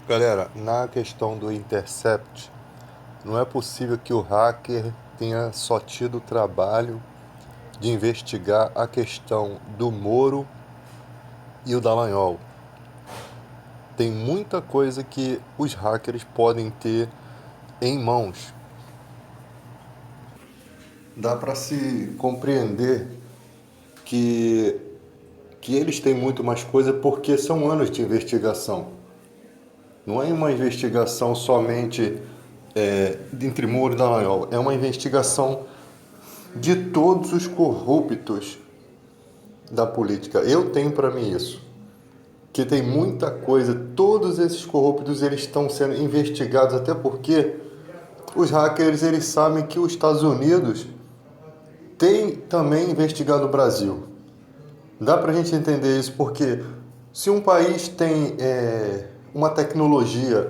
Galera, na questão do Intercept, não é possível que o hacker tenha só tido o trabalho de investigar a questão do Moro e o Dallagnol. Tem muita coisa que os hackers podem ter em mãos. Dá para se compreender que, que eles têm muito mais coisa porque são anos de investigação. Não é uma investigação somente entre Moro e Dallagnol, é uma investigação de todos os corruptos da política. Eu tenho para mim isso, que tem muita coisa, todos esses corruptos eles estão sendo investigados, até porque os hackers eles sabem que os Estados Unidos tem também investigado o Brasil. Dá para a gente entender isso porque se um país tem uma tecnologia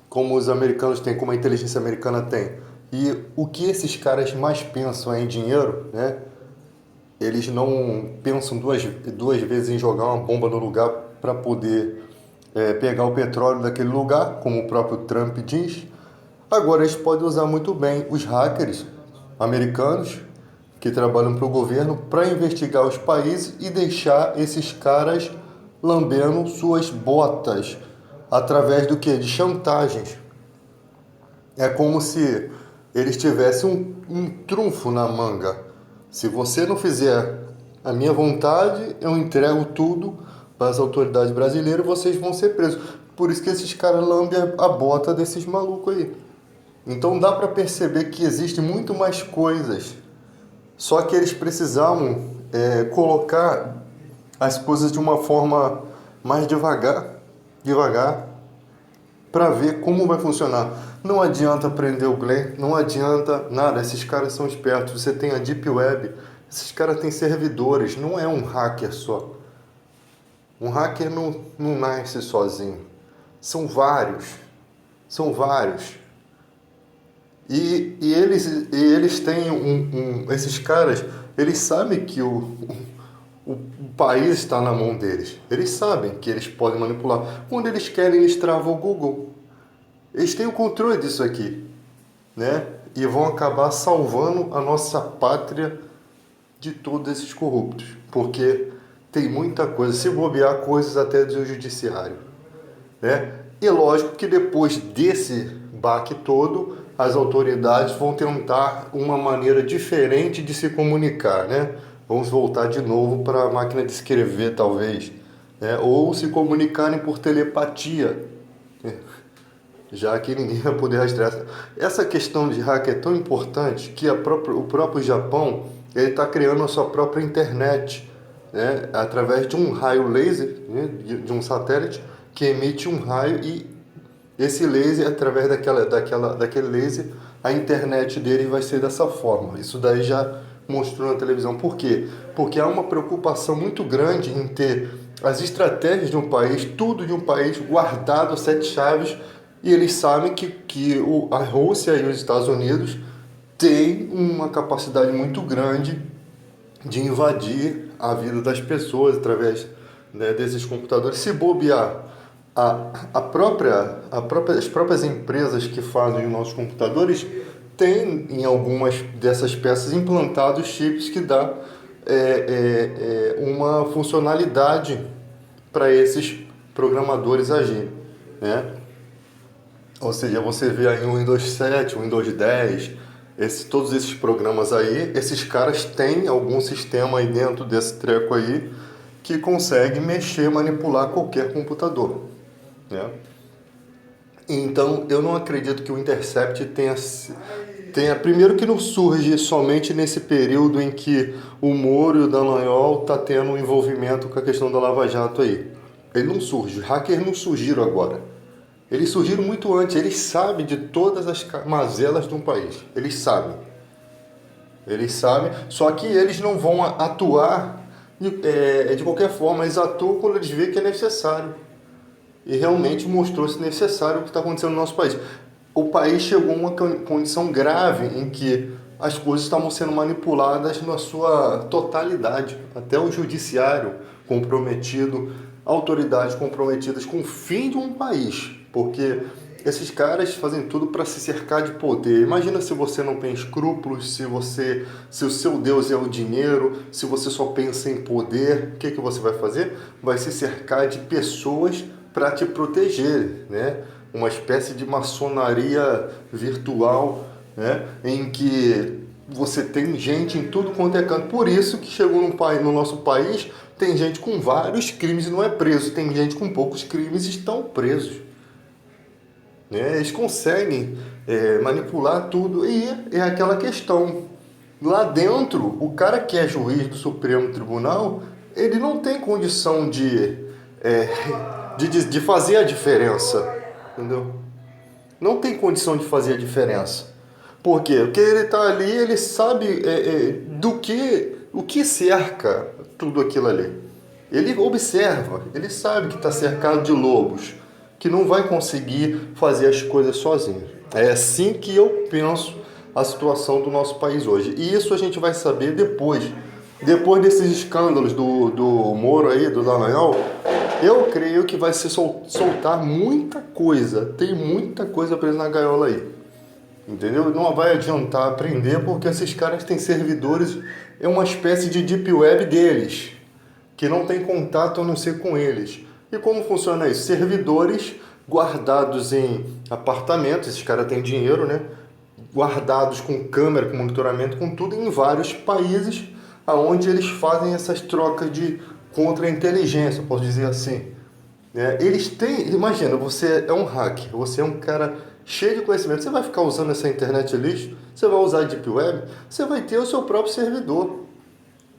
como os americanos têm, como a inteligência americana tem, e o que esses caras mais pensam é em dinheiro, né? Eles não pensam duas vezes em jogar uma bomba no lugar para poder pegar o petróleo daquele lugar, como o próprio Trump diz. Agora, eles podem usar muito bem os hackers americanos que trabalham para o governo para investigar os países e deixar esses caras lambendo suas botas através do que? De chantagens. É como se eles tivessem um trunfo na manga. Se você não fizer a minha vontade, eu entrego tudo para as autoridades brasileiras e vocês vão ser presos. Por isso que esses caras lambem a bota desses malucos aí. Então dá para perceber que existe muito mais coisas. Só que eles precisavam colocar as coisas de uma forma mais devagar, para ver como vai funcionar. Não adianta prender o Glenn, não adianta nada, esses caras são espertos. Você tem a Deep Web, esses caras têm servidores, não é um hacker só. Um hacker não nasce sozinho. São vários. São vários. E eles têm esses caras, eles sabem que o país está na mão deles. Eles sabem que eles podem manipular. Quando eles querem, eles travam o Google. Eles têm o controle disso aqui, né? E vão acabar salvando a nossa pátria de todos esses corruptos. Porque tem muita coisa, se bobear coisas até do judiciário, né? E lógico que depois desse baque todo, as autoridades vão tentar uma maneira diferente de se comunicar, né? Vamos voltar de novo para a máquina de escrever, talvez, né? Ou se comunicarem por telepatia, né? Já que ninguém vai poder rastrear. Essa questão de hack é tão importante que o próprio Japão ele está criando a sua própria internet, né? Através de um raio laser, né? de um satélite que emite um raio e esse laser, através daquele laser, a internet dele vai ser dessa forma. Isso daí já mostrou na televisão. Por quê? Porque há uma preocupação muito grande em ter as estratégias de um país, tudo de um país guardado a sete chaves, e eles sabem que a Rússia e os Estados Unidos têm uma capacidade muito grande de invadir a vida das pessoas através, né, desses computadores. Se bobear, as próprias empresas que fazem os nossos computadores têm em algumas dessas peças implantados chips que dá uma funcionalidade para esses programadores agirem, né? Ou seja, você vê aí o Windows 7, o Windows 10, todos esses programas aí, esses caras têm algum sistema aí dentro desse treco aí que consegue mexer, manipular qualquer computador, né? Então, eu não acredito que o Intercept tenha primeiro que não surge somente nesse período em que o Moro e o Dallagnol tá tendo um envolvimento com a questão da Lava Jato aí. Ele não surge, os hackers não surgiram agora. Eles surgiram muito antes, eles sabem de todas as mazelas de um país. Eles sabem. Eles sabem, só que eles não vão atuar de qualquer forma, eles atuam quando eles veem que é necessário. E realmente mostrou-se necessário o que está acontecendo no nosso país. O país chegou a uma condição grave em que as coisas estavam sendo manipuladas na sua totalidade. Até o judiciário comprometido, autoridades comprometidas com o fim de um país. Porque esses caras fazem tudo para se cercar de poder. Imagina se você não tem escrúpulos, se o seu Deus é o dinheiro, se você só pensa em poder, o que que você vai fazer? Vai se cercar de pessoas para te proteger, né? Uma espécie de maçonaria virtual, né? Em que você tem gente em tudo quanto é canto. Por isso que chegou no nosso país, tem gente com vários crimes e não é preso. Tem gente com poucos crimes e estão presos. Né? Eles conseguem manipular tudo. E é aquela questão. Lá dentro, o cara que é juiz do Supremo Tribunal, ele não tem condição de fazer a diferença. Entendeu? Não tem condição de fazer a diferença. Por quê? Porque ele está ali, ele sabe o que cerca tudo aquilo ali. Ele observa, ele sabe que está cercado de lobos, que não vai conseguir fazer as coisas sozinho. É assim que eu penso a situação do nosso país hoje. E isso a gente vai saber depois. Depois desses escândalos do Moro aí, do Dallagnol, eu creio que vai se soltar muita coisa. Tem muita coisa presa na gaiola aí. Entendeu? Não vai adiantar aprender porque esses caras têm servidores, é uma espécie de deep web deles, que não tem contato a não ser com eles. E como funciona isso? Servidores guardados em apartamentos, esses caras têm dinheiro, né? Guardados com câmera, com monitoramento, com tudo em vários países, aonde eles fazem essas trocas de contra-inteligência, posso dizer assim. Eles têm, imagina, você é um hacker, você é um cara cheio de conhecimento, você vai ficar usando essa internet lixo, você vai usar a Deep Web, você vai ter o seu próprio servidor.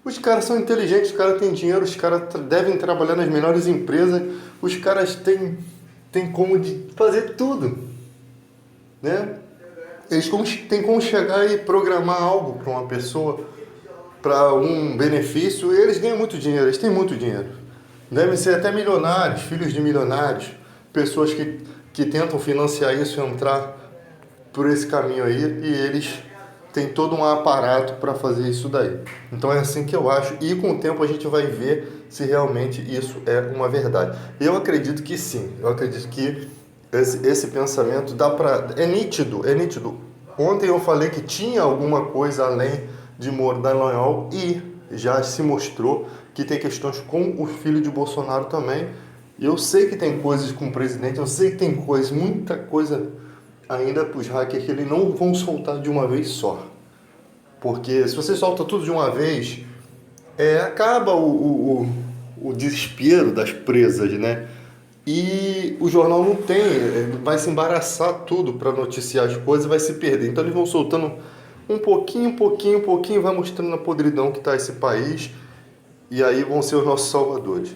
Os caras são inteligentes, os caras têm dinheiro, os caras devem trabalhar nas melhores empresas, os caras têm como fazer tudo, né? Eles têm como chegar e programar algo para uma pessoa, para um benefício, e eles ganham muito dinheiro, eles têm muito dinheiro. Devem ser até milionários, filhos de milionários, pessoas que tentam financiar isso e entrar por esse caminho aí, e eles têm todo um aparato para fazer isso daí. Então é assim que eu acho, e com o tempo a gente vai ver se realmente isso é uma verdade. Eu acredito que sim, eu acredito que esse pensamento é nítido, é nítido. Ontem eu falei que tinha alguma coisa além de Moro, Dallagnol, e já se mostrou que tem questões com o filho de Bolsonaro também. Eu sei que tem coisas com o presidente, eu sei que tem muita coisa ainda para os hackers que eles não vão soltar de uma vez só. Porque se você solta tudo de uma vez, acaba o desespero das presas, né? E o jornal não tem, vai se embaraçar tudo para noticiar as coisas, vai se perder. Então eles vão soltando um pouquinho, vai mostrando a podridão que está esse país, e aí vão ser os nossos salvadores.